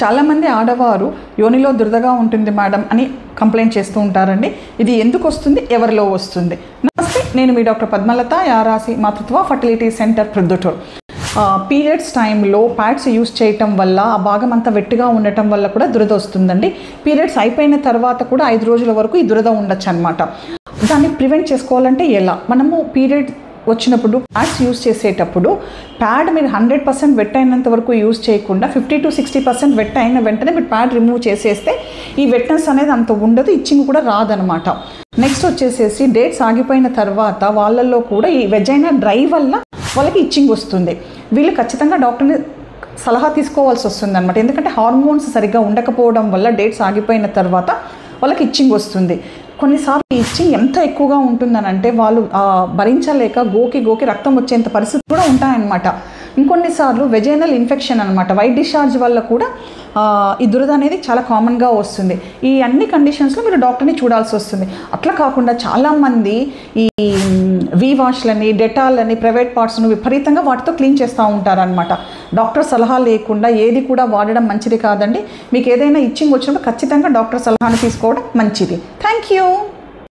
చాలామంది ఆడవారు యోనిలో దురదగా ఉంటుంది మేడం అని కంప్లైంట్ చేస్తూ ఉంటారండి. ఇది ఎందుకు వస్తుంది, ఎవరిలో వస్తుంది? నమస్తే, నేను మీ డాక్టర్ పద్మలత, యారాసి మాతృత్వ ఫర్టిలిటీ సెంటర్ ప్రొద్దుటూరు. పీరియడ్స్ టైంలో ప్యాడ్స్ యూస్ చేయటం వల్ల ఆ భాగం అంతా వెట్టుగా ఉండటం వల్ల కూడా దురద వస్తుందండి. పీరియడ్స్ అయిపోయిన తర్వాత కూడా 5 రోజుల వరకు ఈ దురద ఉండొచ్చు అనమాట. దాన్ని ప్రివెంట్ చేసుకోవాలంటే ఎలా? మనము పీరియడ్ వచ్చినప్పుడు ప్యాడ్స్ యూస్ చేసేటప్పుడు ప్యాడ్ మీరు 100% వెట్ అయినంత వరకు యూస్ చేయకుండా 50 to 60% వెట్ అయిన వెంటనే మీరు ప్యాడ్ రిమూవ్ చేసేస్తే ఈ వెట్నెస్ అనేది అంత ఉండదు, ఇచ్చింగ్ కూడా రాదనమాట. నెక్స్ట్ వచ్చేసేసి డేట్స్ ఆగిపోయిన తర్వాత వాళ్ళల్లో కూడా ఈ వెజైనా డ్రై వల్ల వాళ్ళకి ఇచ్చింగ్ వస్తుంది. వీళ్ళు ఖచ్చితంగా డాక్టర్ని సలహా తీసుకోవాల్సి వస్తుంది అనమాట. ఎందుకంటే హార్మోన్స్ సరిగ్గా ఉండకపోవడం వల్ల డేట్స్ ఆగిపోయిన తర్వాత వాళ్ళకి ఇచ్చింగ్ వస్తుంది. కొన్నిసార్లు ఈ ఇచ్చింగ్ ఎంత ఎక్కువగా ఉంటుందనంటే వాళ్ళు భరించలేక గోకి రక్తం వచ్చేంత పరిస్థితి కూడా ఉంటాయన్నమాట. ఇంకొన్నిసార్లు వెజైనల్ ఇన్ఫెక్షన్ అనమాట, వైట్ డిశ్చార్జ్ వల్ల కూడా ఈ దురద అనేది చాలా కామన్గా వస్తుంది. ఈ అన్ని కండిషన్స్లో మీరు డాక్టర్ని చూడాల్సి వస్తుంది. అట్లా కాకుండా చాలామంది ఈ వాష్లని, డెటాలని, ప్రైవేట్ పార్ట్స్ను విపరీతంగా వాటితో క్లీన్ చేస్తూ ఉంటారనమాట. డాక్టర్ సలహా లేకుండా ఏది కూడా వాడడం మంచిది కాదండి. మీకు ఏదైనా ఇచ్చింగ్ వచ్చినప్పుడు ఖచ్చితంగా డాక్టర్ సలహాను తీసుకోవడం మంచిది. Thank you.